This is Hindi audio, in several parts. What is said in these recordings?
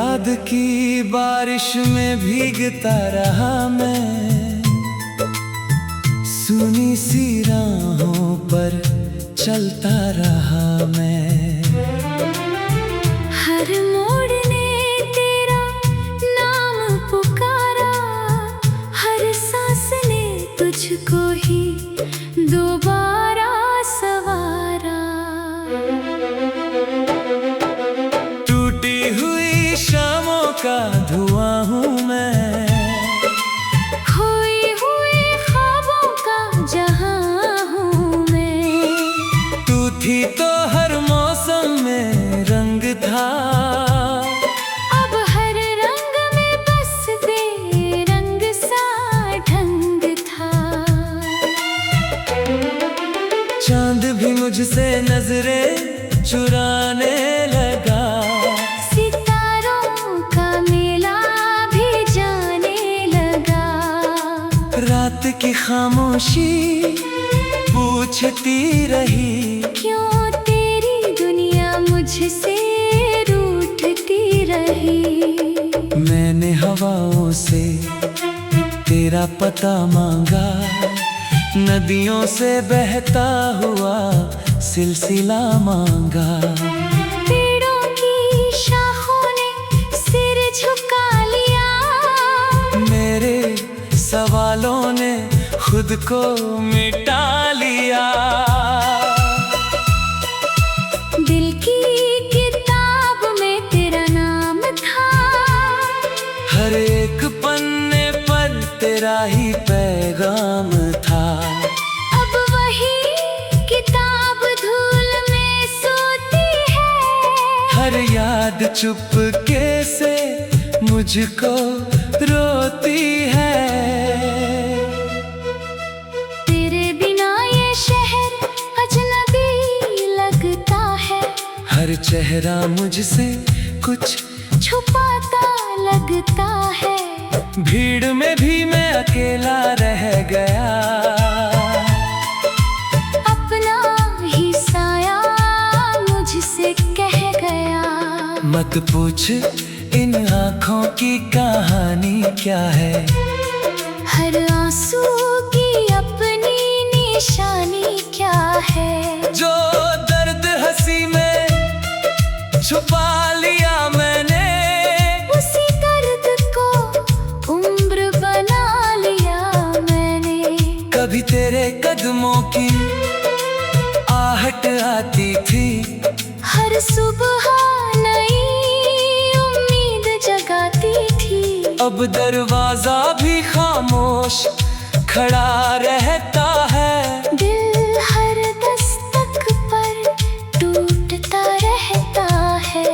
याद की बारिश में भीगता रहा मैं, सुनी सी राहों पर चलता रहा मैं। हर मोड़ ने तेरा नाम पुकारा, हर सांस ने तुझको ही दोबारा सवारा। टूटी हुई शामों का धुआं हूँ मैं, खोई हुए ख्वाबों का जहां हूँ मैं। तू थी तो हर मौसम में रंग था, अब हर रंग में बस बेरंग सा ढंग था। चांद भी मुझसे नजरें चुराने लगा, सितारों का मेला भी जाने लगा। रात की खामोशी पूछती रही, क्यों तेरी दुनिया मुझसे रूठती रही। मैंने हवाओं से तेरा पता मांगा, नदियों से बहता हुआ सिलसिला मांगा। पेड़ों की शाखों ने सिर झुका लिया, मेरे सवालों ने खुद को मिटा लिया। दिल की किताब में तेरा नाम था, हर एक पन्ने पर तेरा ही पैगाम था। अब वही किताब धूल में सोती है, हर याद चुपके से मुझको रोती है। तेरे बिना ये शहर अजनबी लगता है, हर चेहरा मुझसे कुछ छुपाता लगता है। भीड़ में भी मैं अकेला रह गया, अपना ही साया मुझसे कह गया। मत पूछ इन आँखों की कहानी क्या है, हर आंसू की अपनी निशानी क्या है। जो दर्द हंसी में छुपा लिया मैंने, उसी दर्द को उम्र बना लिया मैंने। कभी तेरे कदमों की आहट आती थी, हर सुबह नई उम्मीद जगाती थी। अब दरवाजा भी खामोश खड़ा रहता है। दिल हर दस्तक पर टूटता रहता है।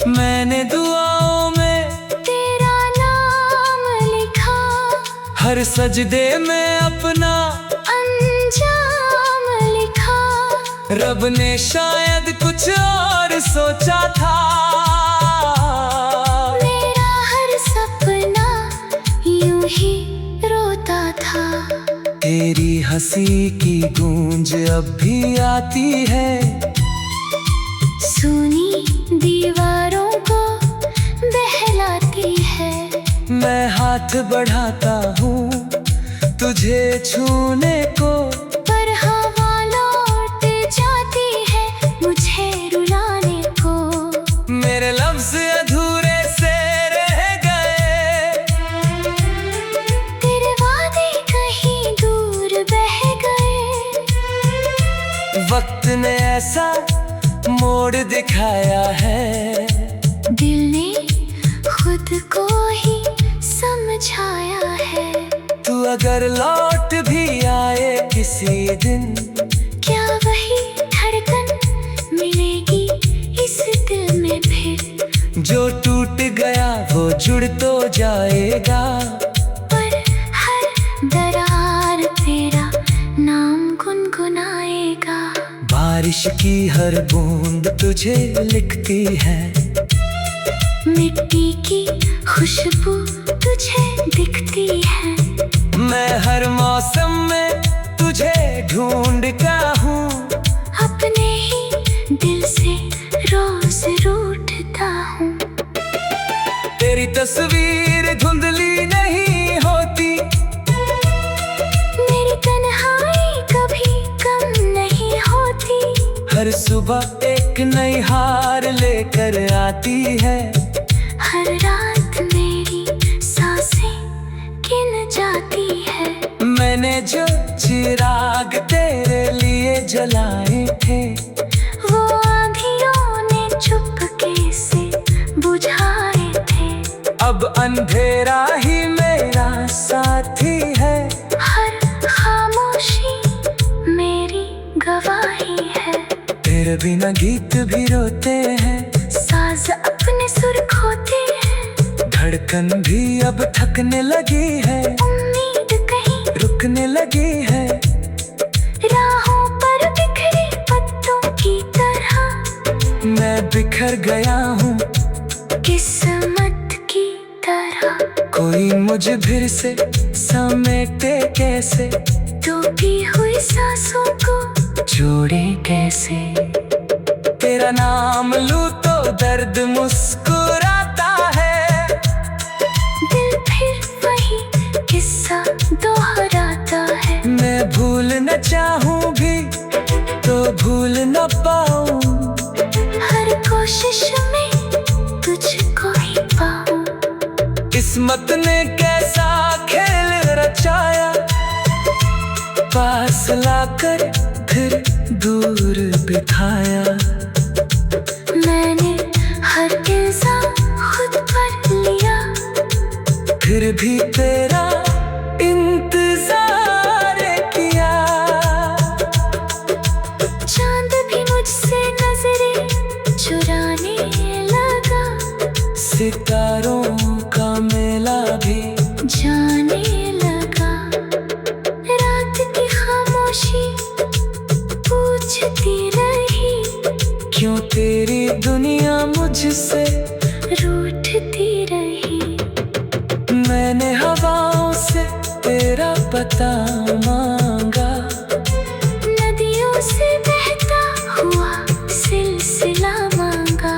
मैंने दुआओं में तेरा नाम लिखा, हर सजदे में अपना अंजाम लिखा। रब ने शायद कुछ और सोचा था। मेरा हर सपना यूं ही रोता था। तेरी हंसी की गूंज अब भी आती है, सुनी दीवारों को बहलाती है। मैं हाथ बढ़ाता हूँ तुझे छूने को, पर हवा लौट जाती है मुझे रुलाने को। मेरे लफ्ज अधूरे से रह गए, तेरे वादे कहीं दूर बह गए। वक्त ने ऐसा मोड़ दिखाया है, दिल ने खुद को ही समझाया है। तू अगर लौट भी आए किसी दिन, क्या वही धड़कन मिलेगी इस दिल में फिर। जो टूट गया वो जुड़ तो जाएगा, पर हर दरार तेरा नाम गुनगुनाएगा। बारिश की हर बूंद तुझे लिखती है, मिट्टी की खुशबू तुझे दिखती है। मैं हर मौसम में तुझे ढूंढता हूँ, अपने ही दिल से रोज रूठता हूँ। तेरी तस्वीर धुंधली नहीं होती, मेरी तन्हाई कभी कम नहीं होती। हर सुबह एक नई हार लेकर आती है, हर रात मेरी सांसें गिन जाती है। मैंने जो चिराग तेरे लिए जलाए थे, वो आंधियों ने चुपके से बुझाए थे। अब अंधेरा ही मेरा साथी है, हर खामोशी मेरी गवाही है। तेरे बिना गीत भी रोते हैं, साज अपने सुर खोते हैं। धड़कन भी अब थकने लगी है, उम्मीद कहीं रुकने लगी है। राहों पर बिखरे पत्तों की तरह मैं बिखर गया हूँ किस्मत की तरह। कोई मुझे फिर से समेटे कैसे, डूबी हुई सांसों को जोड़े कैसे। तेरा नाम लूं तो दर्द मुस्कुराता है, दिल फिर वही किस्सा दोहराता है। मैं भूल न चाहूं भी तो भूल न पाऊं, हर कोशिश में तुझको ही पाऊं। किस्मत ने कैसा खेल रचाया, पास लाकर फिर दूर बिठाया। मैंने हर इल्जाम खुद पर लिया, फिर भी तेरा इंतजार किया। चांद भी मुझसे नजरें चुराने लगा, सितारों का मेला भी जाने लगा। रात की खामोशी पूछती रही, क्यों तेरी दुनिया मुझसे रूठती रही। मैंने हवाओं से तेरा पता मांगा, नदियों से बहता हुआ सिलसिला मांगा।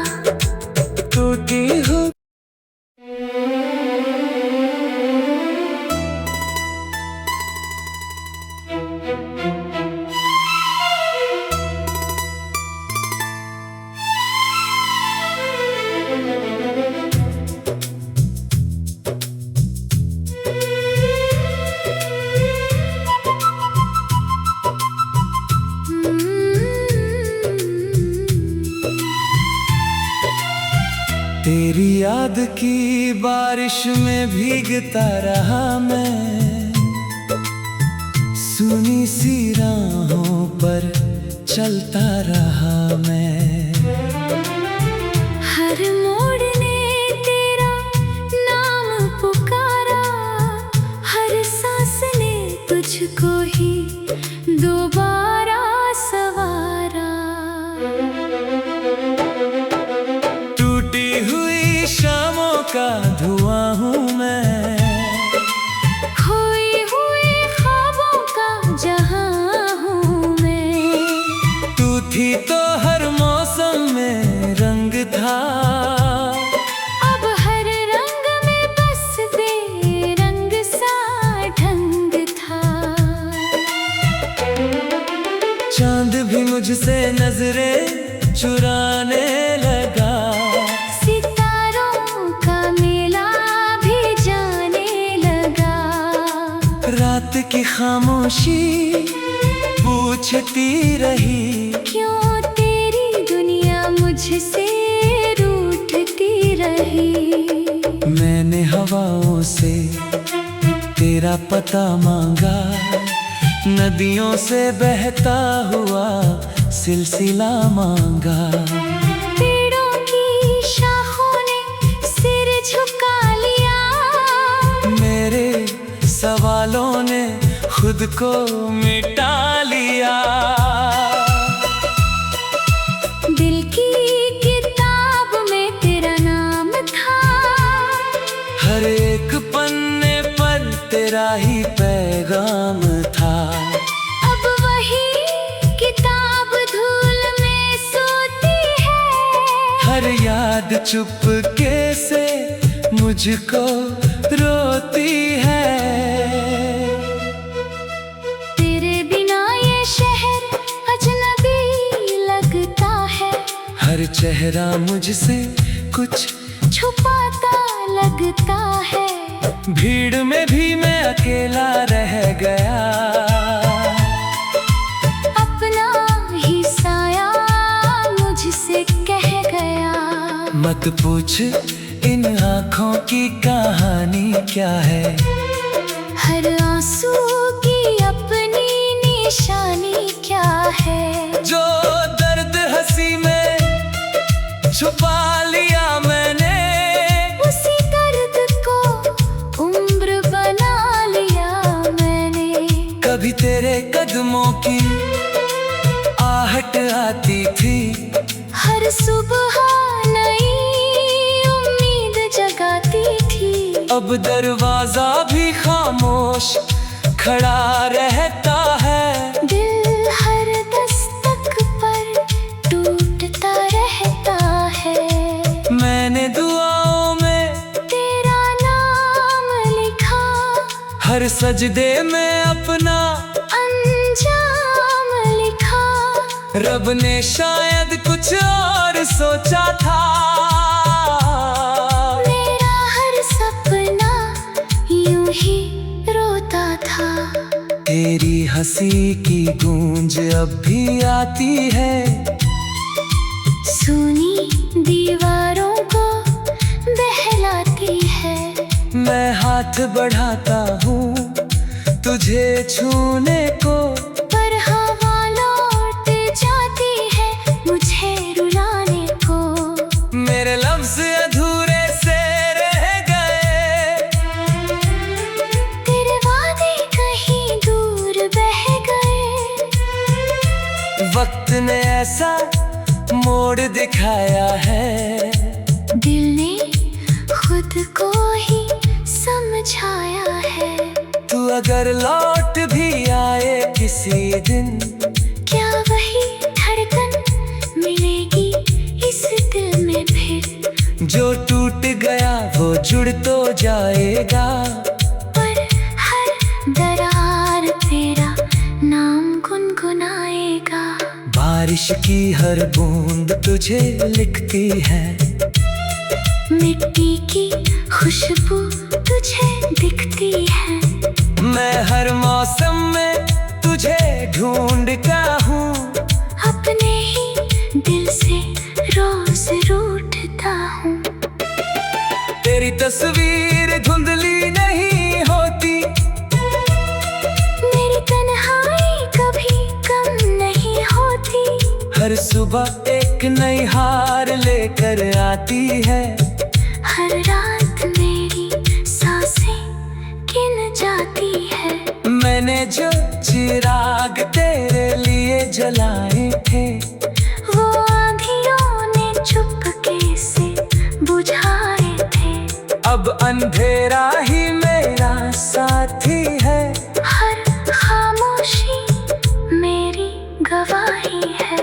टूटी हुई तेरी याद की बारिश में भीगता रहा मैं, सुनी सी राहों पर चलता रहा मैं। हर मोड़ ने तेरा नाम पुकारा, हर सांस ने तुझको ही दोबारा सवारा। टूटी हुई शामों का धुआं हूँ मैं, खोई हुए ख्वाबों का जहां हूँ मैं। तू थी तो हर मौसम में रंग था, अब हर रंग में बस बेरंग सा ढंग था। चांद भी मुझसे नजरें चुराने लगा, सितारों का मेला भी जाने लगा। रात की खामोशी पूछती रही, क्यों तेरी दुनिया मुझसे रूठती रही। मैंने हवाओं से तेरा पता मांगा, नदियों से बहता हुआ सिलसिला मांगा। पेड़ों की शाखों ने सिर झुका लिया, मेरे सवालों ने खुद को मिटा लिया। दिल की किताब में तेरा नाम था, हर एक पन्ने पर तेरा ही पैगाम था। अब वही किताब धूल में सोती है, हर याद चुपके से मुझ मुझको रोती है। तेरे बिना ये शहर अजनबी लगता है। हर चेहरा मुझसे कुछ छुपाता लगता है। भीड़ में भी मैं अकेला रह गया। अपना ही साया मुझसे कह गया। मत पूछ इन आँखों की कहानी क्या है। हर आंसू की अपनी निशानी क्या है। जो दर्द हंसी में छुपा लिया मैंने, उसी दर्द को उम्र बना लिया मैंने। कभी तेरे कदमों की आहट आती थी। हर सुबह नई उम्मीद जगाती थी। अब दरवाजा भी खामोश खड़ा रहता है। दिल हर दस्तक पर टूटता रहता है। मैंने दुआओं में तेरा नाम लिखा। हर सजदे में अपना अंजाम लिखा। रब ने शायद कुछ और सोचा था। मेरा हर सपना यूं ही रोता था। तेरी हंसी की गूंज अब भी आती है। सुनी दीवारों को बहलाती है। मैं हाथ बढ़ाता हूँ तुझे छूने को, पर हवा लौट जाती है मुझे रुलाने को। मेरे लफ्ज अधूरे से रह गए। तेरे वादे कहीं दूर बह गए। वक्त ने ऐसा मोड़ दिखाया है। दिल ने खुद को ही समझाया है। तू अगर लौट भी आए किसी दिन, क्या वही धड़कन मिलेगी इस दिल में फिर। जो टूट गया वो जुड़ तो जाएगा। पर हर दरार तेरा नाम गुनगुनाएगा। बारिश की हर बूंद तुझे लिखती है। मिट्टी की खुशबू तुझे दिखती है। मैं हर मौसम में तुझे ढूंढता हूँ। अपने ही दिल से रोज रूठता हूँ। तेरी तस्वीर धुंधली नहीं होती। मेरी तन्हाई कभी कम नहीं होती। हर सुबह एक नई हार लेकर आती है। हर रात मेरी सांसें गिन जाती है। मैंने जो चिराग तेरे लिए जलाए थे, वो आंधियों ने चुपके से बुझाए थे। अब अंधेरा ही मेरा साथी है। हर खामोशी मेरी गवाही है।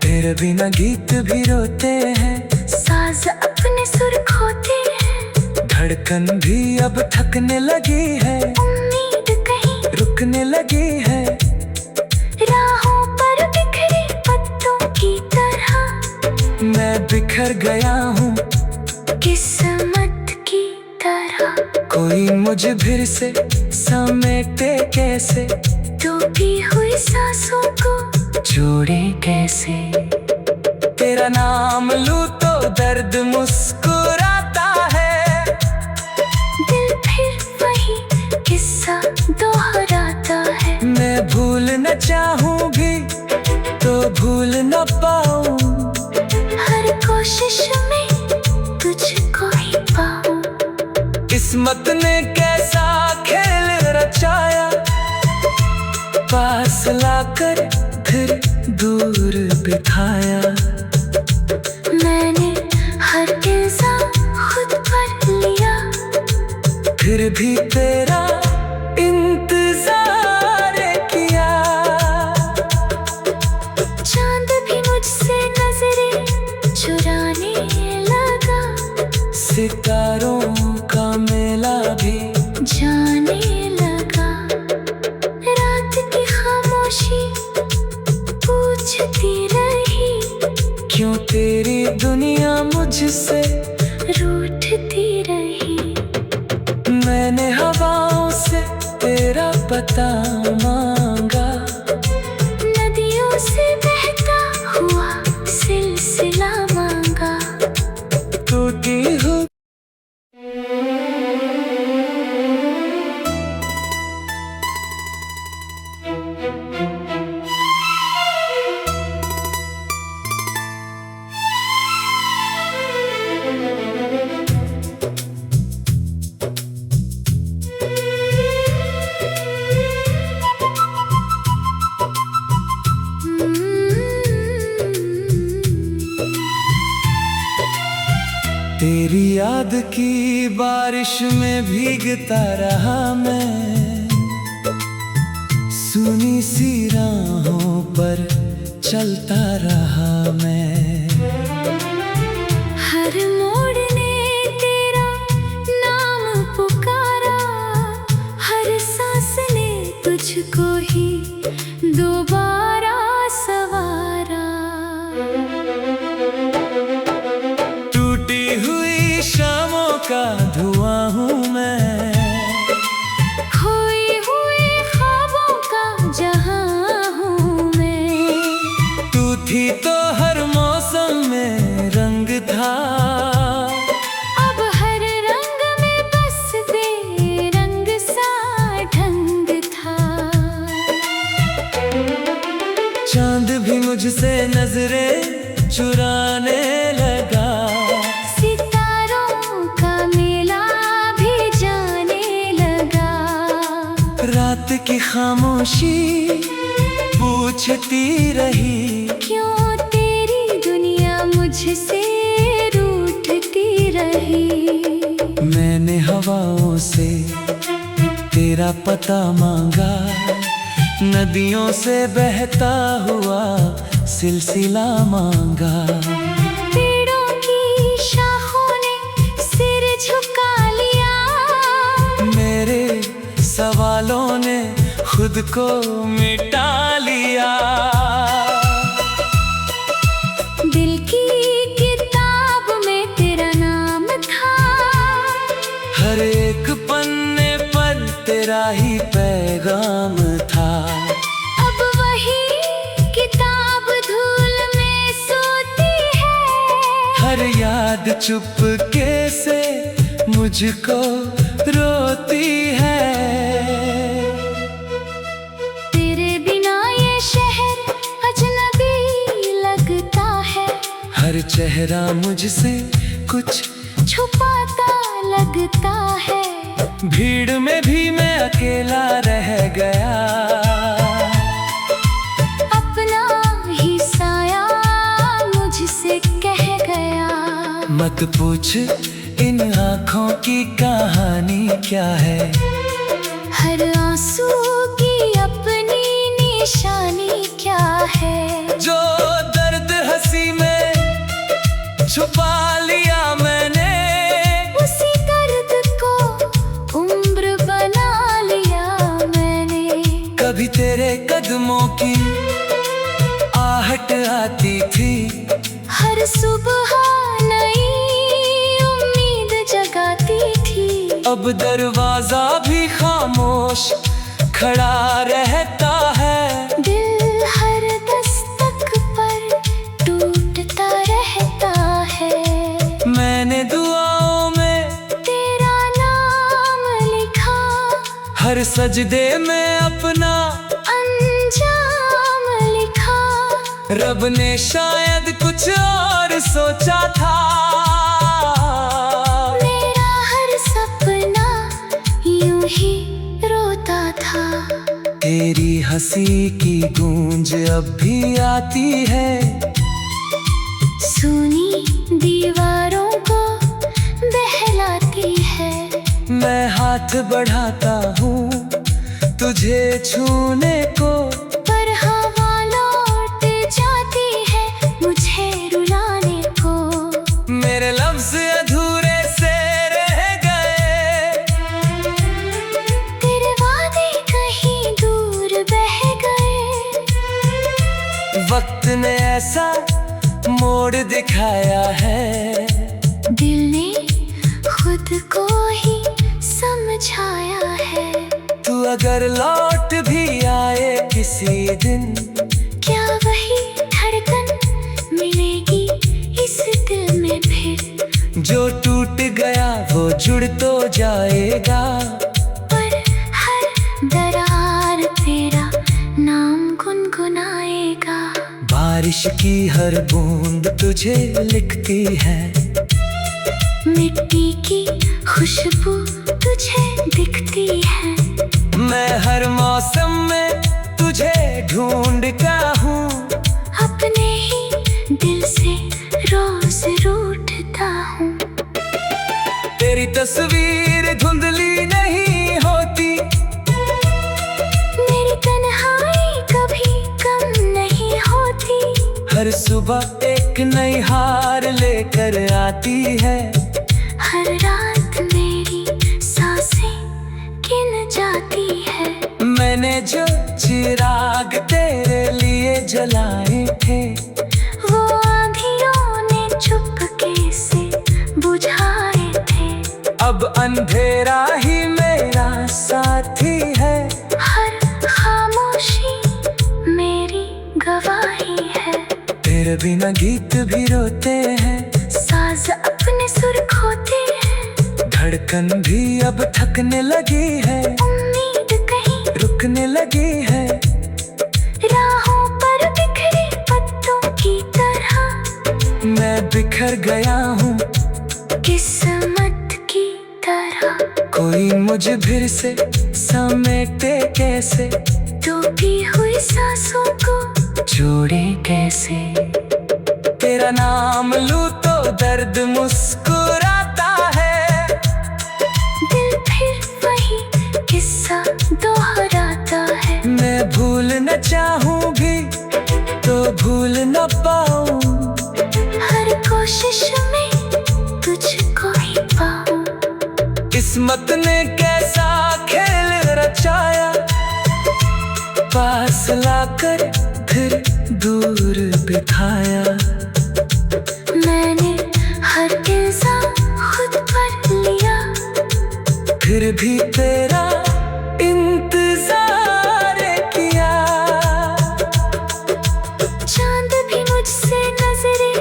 तेरे बिना गीत भी रोते हैं। साज अपने सुर खोते हैं। धड़कन भी अब थकने लगी है। उम्मीद कहीं रुकने लगी है। राहों पर बिखरे पत्तों की तरह। मैं बिखर गया हूँ किस्मत की तरह। कोई मुझे फिर से समेटे कैसे। डूबी हुई सांसों को जोड़े कैसे। तेरा नाम लूं तो दर्द मुस्कुराता है। दिल फिर वही किस्सा दोहराता है। मैं भूल न चाहूं भी तो भूल न पाऊं। हर कोशिश में तुझको ही पाऊं। किस्मत ने कैसा खेल रचाया। पास लाकर फिर दूर बिठाया। मैंने हर इल्जाम खुद पर लिया। फिर भी तेरा इंतजार किया। चांद भी मुझसे नजरें चुराने लगा। सितारे दीवारों का मेला भी जाने लगा। रात की खामोशी पूछती रही, क्यों तेरी दुनिया मुझसे रूठती रही। मैंने हवाओं से तेरा पता मांगा, नदियों से बहता हुआ सिलसिला मांगा। टूटी हुई तेरी याद की बारिश में भीगता रहा मैं, सुनी सी राहों पर चलता रहा मैं। हर मोड़ ने तेरा नाम पुकारा, हर सांस ने तुझको ही दोबारा सवारा। टूटी हुई शामों का धुआं हूँ मैं, खोई हुए ख्वाबों का जहां हूँ मैं। तू थी तो हर मौसम में रंग था, अब हर रंग में बस बेरंग सा ढंग था। चांद भी मुझसे नजरें चुराने लगा, सितारों का मेला भी जाने लगा। रात की खामोशी पूछती रही, क्यों तेरी दुनिया मुझसे रूठती रही। मैंने हवाओं से तेरा पता मांगा, नदियों से बहता हुआ सिलसिला मांगा। पेड़ों की शाखों ने सिर झुका लिया, मेरे सवालों ने खुद को मिटा लिया। दिल की किताब में तेरा नाम था, हर एक पन्ने पर तेरा ही पैगाम था। अब वही किताब धूल में सोती है, हर याद चुपके से मुझको रोती है। तेरे बिना ये शहर अजनबी लगता है, हर चेहरा मुझसे कुछ छुपाता लगता है। भीड़ में भी मैं अकेला रह गया, अपना ही साया मुझसे कह गया। मत पूछ इन आँखों की कहानी क्या है, हर आंसू की अपनी निशानी क्या है। जो दर्द हंसी में छुपा लिया मैंने, उसी दर्द को उम्र बना लिया मैंने। कभी तेरे कदमों की आहट आती थी, हर सुबह नई उम्मीद जगाती थी। अब दरवाजा भी खामोश खड़ा रहता है। दिल हर दस्तक पर टूटता रहता है। मैंने दुआओं में तेरा नाम लिखा, हर सजदे में अपना अंजाम लिखा। रब ने शायद कुछ और सोचा था। मेरा हर सपना यूं ही रोता था। तेरी हंसी की गूंज अब भी आती है, सुनी दीवारों को बहलाती है। मैं हाथ बढ़ाता हूँ तुझे छूने को, पर हवा लौट जाती है मुझे रुलाने को। मेरे लफ्ज अधूरे से रह ऐसा मोड़ दिखाया है। दिल ने खुद को ही समझाया है। तू अगर लौट भी आए किसी दिन, क्या वही धड़कन मिलेगी इस दिल में फिर? जो टूट गया वो जुड़ तो जाएगा, पर हर दरार तेरा नाम गुनगुनाएगा। बारिश की हर बूंद तुझे लिखती है, मिट्टी की खुशबू तुझे दिखती है। मैं हर मौसम में तुझे ढूंढता हूँ, अपने ही दिल से रोज रूठता हूँ। तेरी तस्वीर धुंधली नहीं होती, मेरी तन्हाई कभी कम नहीं होती। हर सुबह एक नई हार लेकर आती है। हर रात मेरी सांसें गिन जाती है। मैंने जो चिराग तेरे लिए जलाए थे, वो आंधियों ने चुपके से बुझाए थे। अब अंधेरा ही मेरा साथी है। हर खामोशी मेरी गवाही है। तेरे बिना गीत भी रोते हैं, साज अपने सुर खोते हैं। धड़कन भी अब थकने लगी है, उम्मीद कहीं रुकने लगी है। राहों पर बिखरे पत्तों की तरह मैं बिखर गया हूँ किस्मत की तरह। कोई मुझे फिर से समेटे कैसे, डूबी हुई सांसों को जोड़े कैसे। तेरा नाम लूं तो दर्द मुस्कुराता है, दिल फिर वही किस्सा दोहराता है। मैं भूल न चाहूं भी तो भूल न पाऊं, हर कोशिश में तुझको ही पाऊं। किस्मत ने कैसा खेल रचाया, पास लाकर फिर दूर बिठाया। मैंने हर इल्जाम खुद पर लिया, फिर भी तेरा इंतजार किया। चांद भी मुझसे नजरें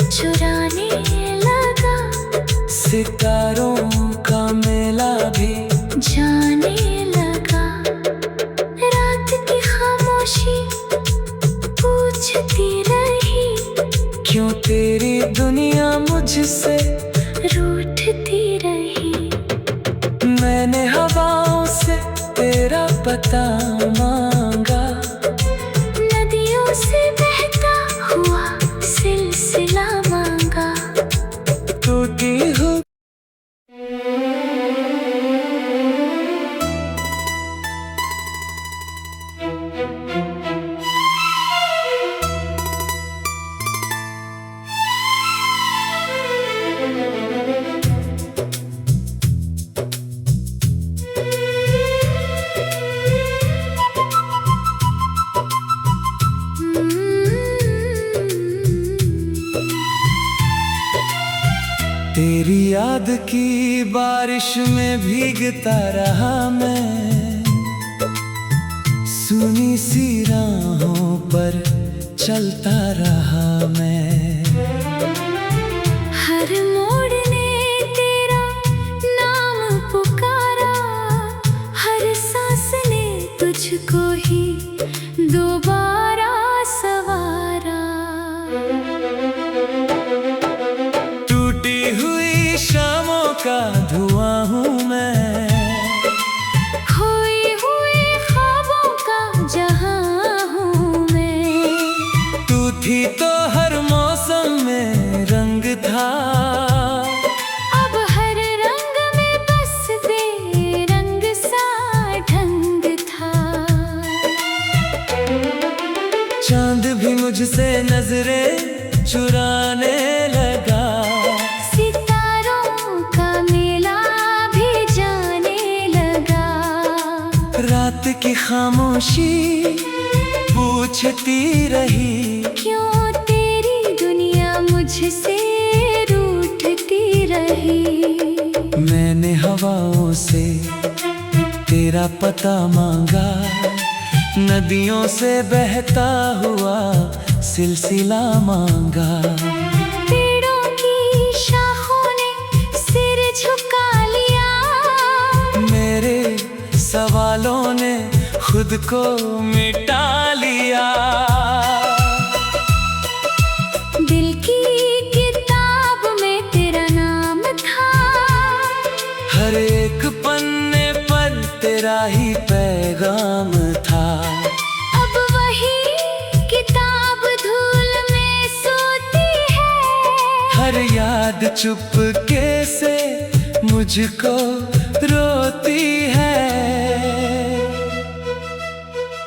चुराने लगा, सितारों का मेला भी जाने लगा। रात की खामोशी पूछती रही, क्यों तेरी दुनिया मुझसे रूठती रही। मैंने हवाओं से तेरा पता मांगा, नदियों से बहता हुआ सिलसिला मांगा। टूटी हुई तेरी याद की बारिश में भीगता रहा मैं, सुनी सी राहों पर चलता रहा मैं। हर मोड़ ने तेरा नाम पुकारा, हर सांस ने तुझको ही दोबारा सवारा। टूटी हुई शामों का धुआं हूँ मैं, खोई हुई ख्वाबों का जहां हूँ मैं। तू थी तो हर मौसम में रंग था, अब हर रंग में बस बेरंग सा ढंग था। चांद भी मुझसे नजरें चुराने लगा, सितारों का मेला भी जाने लगा। रात की खामोशी पूछती रही, क्यों रही। मैंने हवाओं से तेरा पता मांगा, नदियों से बहता हुआ सिलसिला मांगा। पेड़ों की शाखों ने सिर झुका लिया, मेरे सवालों ने खुद को मिटा लिया। दिल की किताब में तेरा नाम था, हर एक पन्ने पर तेरा ही पैगाम था। अब वही किताब धूल में सोती है, हर याद चुपके से मुझको रोती है।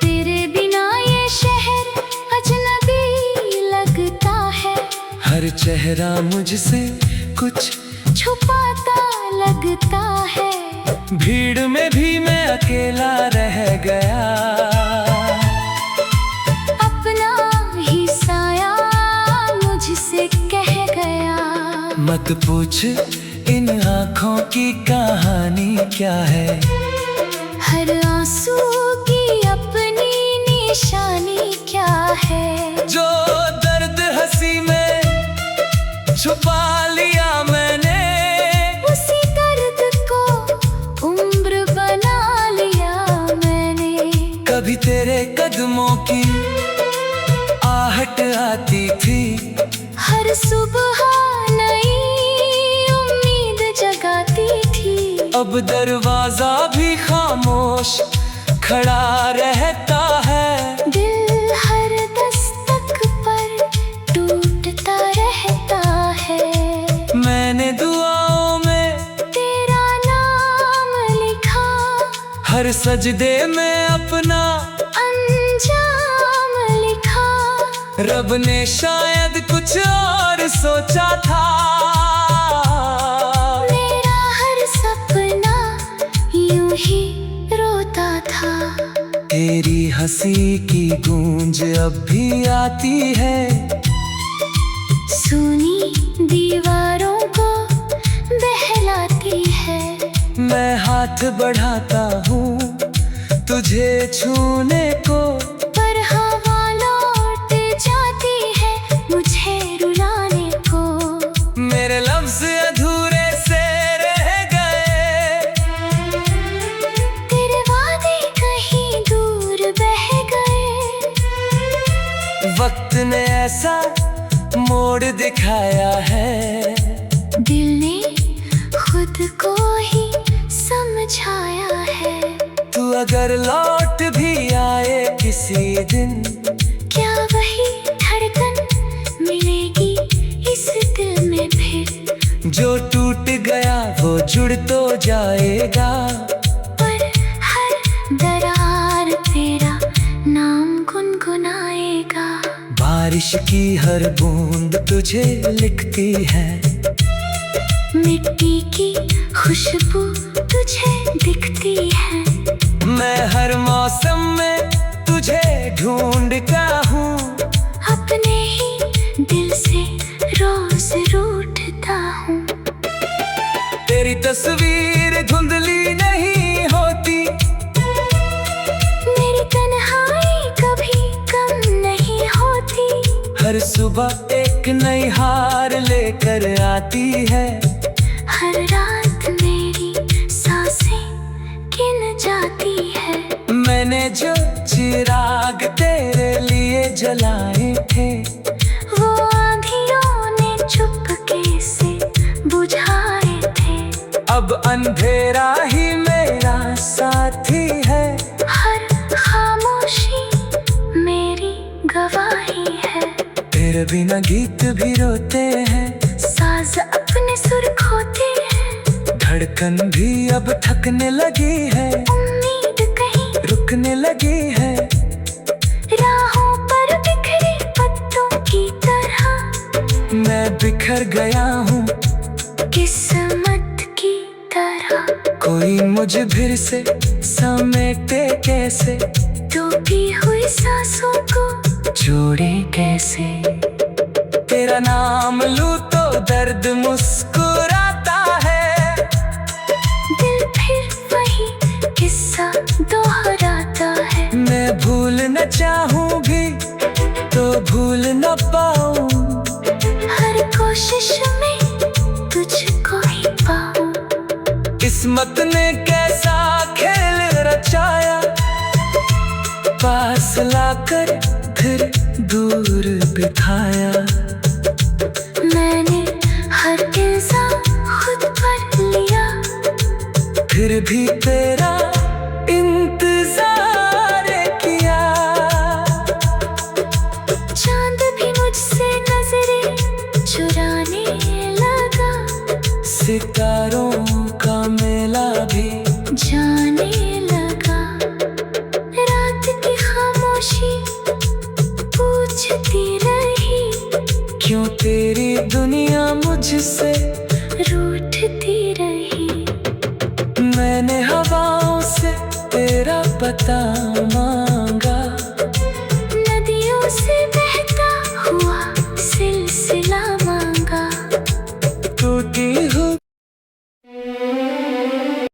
तेरे बिना ये शहर अजनबी लगता है, हर चेहरा मुझसे कुछ छुपाता लगता है। भीड़ में भी मैं अकेला रह गया, अपना ही साया मुझसे कह गया। मत पूछ इन आँखों की कहानी क्या है, हर आंसू की अपनी निशानी क्या है। जो दर्द हंसी में छुपा लिया मैंने, उसी दर्द को उम्र बना लिया मैंने। कभी तेरे कदमों की आहट आती थी, हर सुबह नई उम्मीद जगाती थी। अब दरवाजा भी खामोश खड़ा रहता है। दिल हर दस्तक पर टूटता रहता है। मैंने दुआओं में तेरा नाम लिखा, हर सजदे में अपना अंजाम लिखा। रब ने शायद कुछ और सोचा था। मेरा हर सपना यूं ही रोता था। तेरी हंसी की गूंज अब भी आती है, सुनी दीवारों को बहलाती है। मैं हाथ बढ़ाता हूँ तुझे छूने को, पर हवा लौट जाती है मुझे रुलाने को। मेरे लफ्ज अधूरे से रह गए, तेरे वादे कहीं दूर बह गए। वक्त ने ऐसा मोड़ दिखाया है, दिल ने खुद को ही समझाया है। तू अगर लौट भी आए किसी दिन, क्या वही धड़कन मिलेगी इस दिल में फिर। जो टूट गया वो जुड़ तो जाएगा, पर हर दरार तेरा नाम गुनगुनाएगा। बारिश की हर बूंद तुझे लिखती है, मिट्टी की खुशबू तुझे दिखती है। मैं हर मौसम में तुझे ढूंढता हूँ, अपने ही दिल से रोज रूठता हूँ। तेरी तस्वीर धुंधली नहीं होती, मेरी तन्हाई कभी कम नहीं होती। हर सुबह एक नई हार लेकर आती है। हर रात मेरी सांसें गिन जाती है। मैंने जो चिराग तेरे लिए जलाए थे, वो आंधियों ने चुपके से बुझाए थे। अब अंधेरा ही मेरा साथी है। हर खामोशी मेरी गवाही है। तेरे बिना गीत भी रोते हैं, साज अपने सुर खोते हैं। धड़कन भी अब थकने लगी है, उम्मीद कहीं रुकने लगी है। राहों पर बिखरे पत्तों की तरह मैं बिखर गया हूँ किस्मत की तरह। कोई मुझे फिर से समेटे कैसे, डूबी हुई सांसों को जोड़े कैसे। तेरा नाम लूं तो दर्द मुस्कुराता किस्मत ने कैसा खेल रचाया, पास लाकर फिर दूर बिठाया। मैंने हर इल्जाम खुद पर लिया, फिर भी तेरा इंतजार किया। चांद भी मुझसे नजरें चुराने लगा, सितारों का मेला भी जाने लगा। रात की खामोशी पूछती रही, क्यों तेरी दुनिया मुझसे रूठती रही। मैंने हवाओं से तेरा पता मांगा,